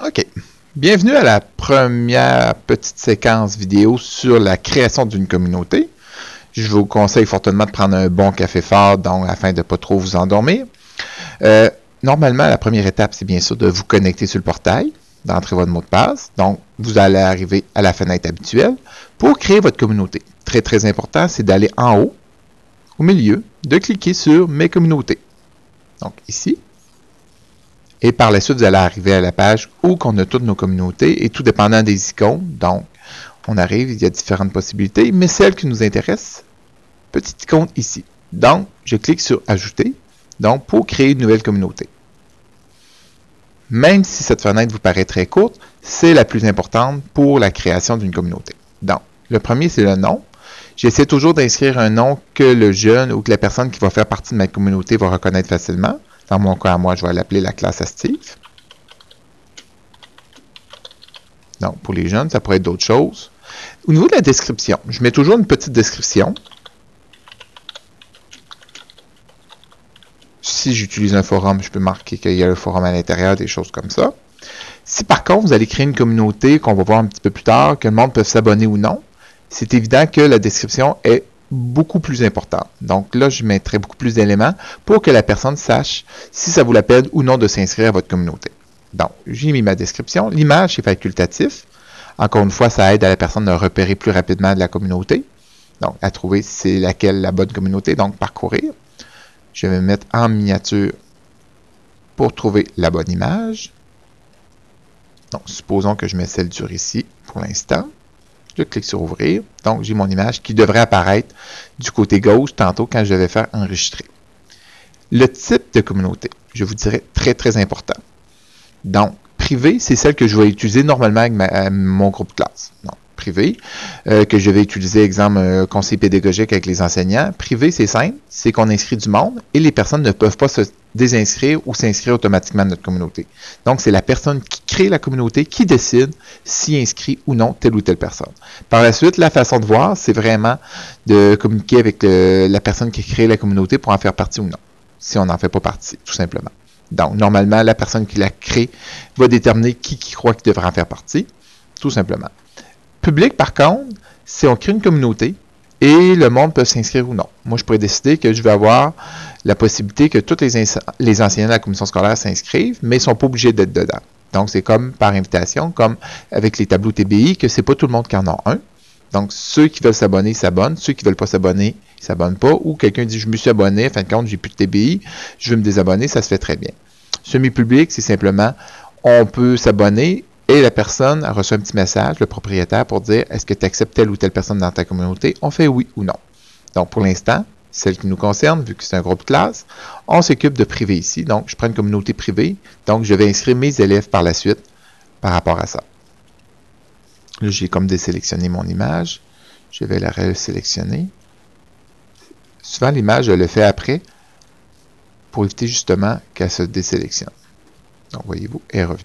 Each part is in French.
OK. Bienvenue à la première petite séquence vidéo sur la création d'une communauté. Je vous conseille fortement de prendre un bon café fort donc, afin de ne pas trop vous endormir. Normalement, la première étape, c'est bien sûr de vous connecter sur le portail, d'entrer votre mot de passe. Donc, vous allez arriver à la fenêtre habituelle pour créer votre communauté. Très, très important, c'est d'aller en haut, au milieu, de cliquer sur « Mes communautés ». Donc, ici. Et par la suite, vous allez arriver à la page où on a toutes nos communautés et tout dépendant des icônes. Donc, on arrive, il y a différentes possibilités, mais celle qui nous intéresse, petite icône ici. Donc, je clique sur « Ajouter », donc pour créer une nouvelle communauté. Même si cette fenêtre vous paraît très courte, c'est la plus importante pour la création d'une communauté. Donc, le premier, c'est le nom. J'essaie toujours d'inscrire un nom que le jeune ou que la personne qui va faire partie de ma communauté va reconnaître facilement. Dans mon cas, moi, je vais l'appeler la classe à Steve. Donc, pour les jeunes, ça pourrait être d'autres choses. Au niveau de la description, je mets toujours une petite description. Si j'utilise un forum, je peux marquer qu'il y a un forum à l'intérieur, des choses comme ça. Si par contre, vous allez créer une communauté qu'on va voir un petit peu plus tard, que le monde peut s'abonner ou non, c'est évident que la description est beaucoup plus importante. Donc là, je mettrai beaucoup plus d'éléments pour que la personne sache si ça vaut la peine ou non de s'inscrire à votre communauté. Donc, j'ai mis ma description. L'image, c'est facultatif. Encore une fois, ça aide à la personne à repérer plus rapidement de la communauté. Donc, à trouver c'est laquelle la bonne communauté. Donc, parcourir. Je vais me mettre en miniature pour trouver la bonne image. Donc, supposons que je mets celle du récit pour l'instant. Je clique sur ouvrir. Donc, j'ai mon image qui devrait apparaître du côté gauche tantôt quand je vais faire enregistrer. Le type de communauté, je vous dirais très, très important. Donc, privé, c'est celle que je vais utiliser normalement avec mon groupe de classe. Donc, privé, que je vais utiliser, exemple, conseil pédagogique avec les enseignants. Privé, c'est simple, c'est qu'on inscrit du monde et les personnes ne peuvent pas se désinscrire ou s'inscrire automatiquement à notre communauté. Donc, c'est la personne qui crée la communauté qui décide s'y inscrit ou non telle ou telle personne. Par la suite, la façon de voir, c'est vraiment de communiquer avec la personne qui crée la communauté pour en faire partie ou non, si on n'en fait pas partie, tout simplement. Donc, normalement, la personne qui la crée va déterminer qui croit qu'il devrait en faire partie, tout simplement. Public, par contre, c'est on crée une communauté et le monde peut s'inscrire ou non. Moi, je pourrais décider que je vais avoir la possibilité que tous les enseignants de la commission scolaire s'inscrivent, mais ils ne sont pas obligés d'être dedans. Donc, c'est comme par invitation, comme avec les tableaux TBI, que c'est pas tout le monde qui en a un. Donc, ceux qui veulent s'abonner, s'abonnent. Ceux qui ne veulent pas s'abonner, ils ne s'abonnent pas. Ou quelqu'un dit, je me suis abonné, en fin de compte, j'ai plus de TBI, je veux me désabonner, ça se fait très bien. Semi-public, c'est simplement, on peut s'abonner et la personne reçoit un petit message, le propriétaire, pour dire, est-ce que tu acceptes telle ou telle personne dans ta communauté? On fait oui ou non. Donc, pour l'instant, celle qui nous concerne, vu que c'est un groupe de classe, on s'occupe de privé ici. Donc, je prends une communauté privée. Donc, je vais inscrire mes élèves par la suite par rapport à ça. Là, j'ai comme désélectionné mon image. Je vais la resélectionner. Souvent, l'image, je le fais après pour éviter justement qu'elle se désélectionne. Donc, voyez-vous, elle est revenue.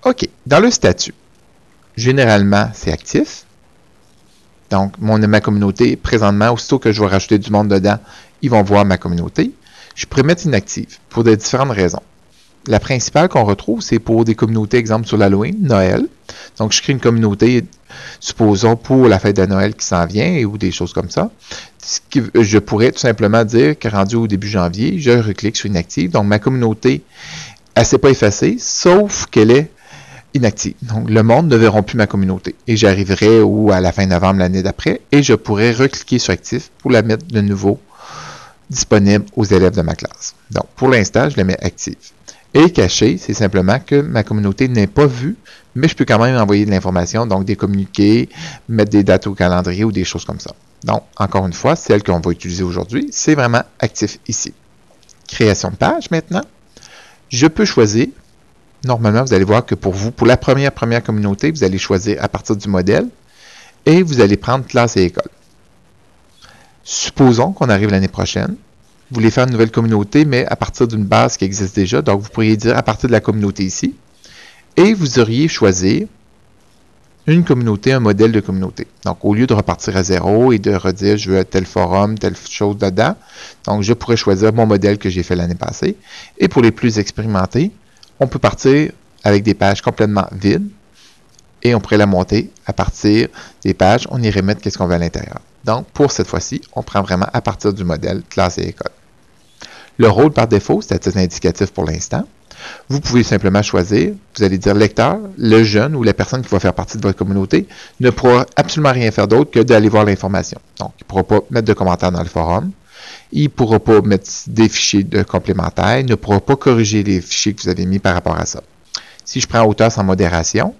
OK. Dans le statut, généralement, c'est actif. Donc, ma communauté, présentement, aussitôt que je vais rajouter du monde dedans, ils vont voir ma communauté. Je pourrais mettre inactive pour de différentes raisons. La principale qu'on retrouve, c'est pour des communautés, exemple sur l'Halloween, Noël. Donc, je crée une communauté, supposons, pour la fête de Noël qui s'en vient ou des choses comme ça. Je pourrais tout simplement dire que rendu au début janvier, je reclique sur inactive. Donc, ma communauté, elle ne s'est pas effacée, sauf qu'elle est inactive. Donc, le monde ne verra plus ma communauté. Et j'arriverai à la fin novembre l'année d'après et je pourrais recliquer sur actif pour la mettre de nouveau disponible aux élèves de ma classe. Donc, pour l'instant, je la mets active. Et caché, c'est simplement que ma communauté n'est pas vue, mais je peux quand même envoyer de l'information, donc des communiqués, mettre des dates au calendrier ou des choses comme ça. Donc, encore une fois, celle qu'on va utiliser aujourd'hui, c'est vraiment actif ici. Création de page maintenant. Je peux choisir, normalement, vous allez voir que pour vous, pour la première communauté, vous allez choisir à partir du modèle et vous allez prendre classe et école. Supposons qu'on arrive l'année prochaine. Vous voulez faire une nouvelle communauté, mais à partir d'une base qui existe déjà. Donc, vous pourriez dire à partir de la communauté ici. Et vous auriez choisi une communauté, un modèle de communauté. Donc, au lieu de repartir à zéro et de redire je veux tel forum, telle chose dedans, donc je pourrais choisir mon modèle que j'ai fait l'année passée. Et pour les plus expérimentés, on peut partir avec des pages complètement vides et on pourrait la monter à partir des pages. On irait mettre qu'est-ce qu'on veut à l'intérieur. Donc, pour cette fois-ci, on prend vraiment à partir du modèle classe et école. Le rôle par défaut, c'est à titre indicatif pour l'instant. Vous pouvez simplement choisir, vous allez dire lecteur, le jeune ou la personne qui va faire partie de votre communauté ne pourra absolument rien faire d'autre que d'aller voir l'information. Donc, il ne pourra pas mettre de commentaires dans le forum, il ne pourra pas mettre des fichiers de complémentaires, il ne pourra pas corriger les fichiers que vous avez mis par rapport à ça. Si je prends auteur sans modération,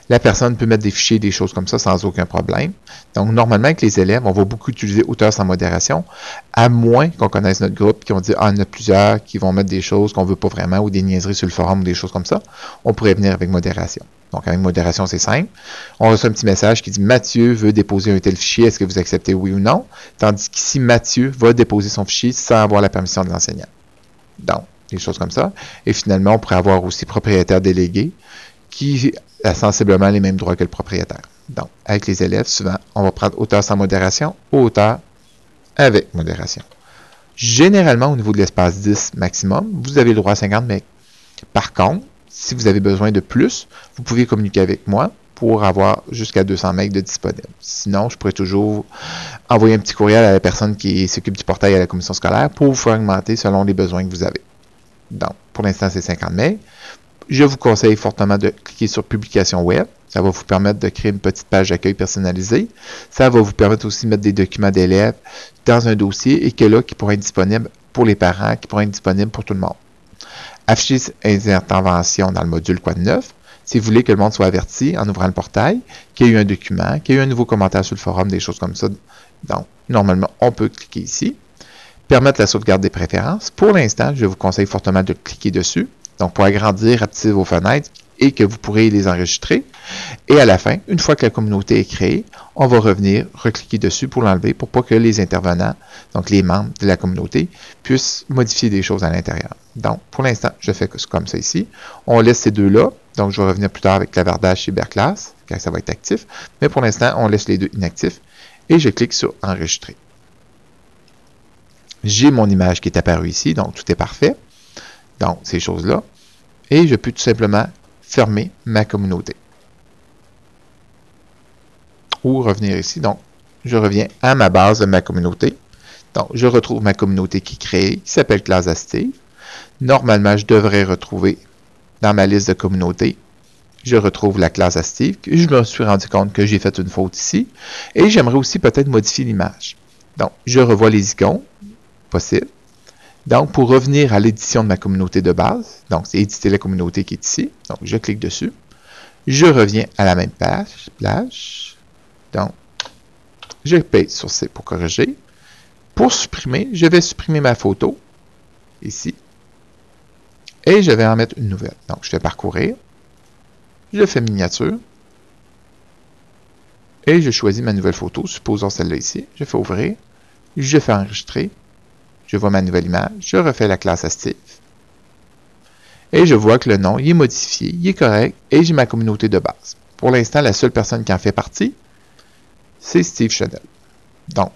la personne peut mettre des fichiers, des choses comme ça sans aucun problème. Donc, normalement, avec les élèves, on va beaucoup utiliser auteur sans modération, à moins qu'on connaisse notre groupe, qui ont dit, ah, il y en a plusieurs qui vont mettre des choses qu'on ne veut pas vraiment, ou des niaiseries sur le forum, ou des choses comme ça. On pourrait venir avec modération. Donc, avec modération, c'est simple. On reçoit un petit message qui dit, Mathieu veut déposer un tel fichier, est-ce que vous acceptez oui ou non? Tandis qu'ici, Mathieu va déposer son fichier sans avoir la permission de l'enseignant. Donc, des choses comme ça. Et finalement, on pourrait avoir aussi propriétaire délégué, qui a sensiblement les mêmes droits que le propriétaire. Donc, avec les élèves, souvent, on va prendre auteur sans modération ou auteur avec modération. Généralement, au niveau de l'espace 10 maximum, vous avez le droit à 50 MB. Par contre, si vous avez besoin de plus, vous pouvez communiquer avec moi pour avoir jusqu'à 200 MB de disponible. Sinon, je pourrais toujours envoyer un petit courriel à la personne qui s'occupe du portail à la commission scolaire pour vous faire augmenter selon les besoins que vous avez. Donc, pour l'instant, c'est 50 MB. Je vous conseille fortement de cliquer sur Publication web. Ça va vous permettre de créer une petite page d'accueil personnalisée. Ça va vous permettre aussi de mettre des documents d'élèves dans un dossier et que là, qui pourra être disponible pour les parents, qui pourra être disponible pour tout le monde. Afficher les interventions dans le module Quoi de neuf. Si vous voulez que le monde soit averti en ouvrant le portail, qu'il y a eu un document, qu'il y a eu un nouveau commentaire sur le forum, des choses comme ça. Donc, normalement, on peut cliquer ici. Permettre la sauvegarde des préférences. Pour l'instant, je vous conseille fortement de cliquer dessus. Donc, pour agrandir, rapetisser vos fenêtres et que vous pourrez les enregistrer. Et à la fin, une fois que la communauté est créée, on va revenir, recliquer dessus pour l'enlever pour pas que les intervenants, donc les membres de la communauté, puissent modifier des choses à l'intérieur. Donc, pour l'instant, je fais comme ça ici. On laisse ces deux-là. Donc, je vais revenir plus tard avec clavardage cyberclass, quand ça va être actif. Mais pour l'instant, on laisse les deux inactifs. Et je clique sur Enregistrer. J'ai mon image qui est apparue ici, donc tout est parfait. Donc, ces choses-là. Et je peux tout simplement fermer ma communauté. Ou revenir ici. Donc, je reviens à ma base de ma communauté. Donc, je retrouve ma communauté qui est créée, qui s'appelle Classe Active. Normalement, je devrais retrouver dans ma liste de communautés, je retrouve la classe Active. Je me suis rendu compte que j'ai fait une faute ici. Et j'aimerais aussi peut-être modifier l'image. Donc, je revois les icônes. Possible. Donc, pour revenir à l'édition de ma communauté de base, donc c'est éditer la communauté qui est ici. Donc, je clique dessus. Je reviens à la même page. Donc, je paye sur C pour corriger. Pour supprimer, je vais supprimer ma photo, ici. Et je vais en mettre une nouvelle. Donc, je fais parcourir. Je fais miniature. Et je choisis ma nouvelle photo, supposons celle-là ici. Je fais ouvrir. Je fais enregistrer. Je vois ma nouvelle image, je refais la classe Active. Et je vois que le nom il est modifié, il est correct, et j'ai ma communauté de base. Pour l'instant, la seule personne qui en fait partie, c'est Steve Chanel. Donc,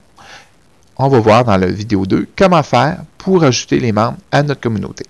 on va voir dans la vidéo 2 comment faire pour ajouter les membres à notre communauté.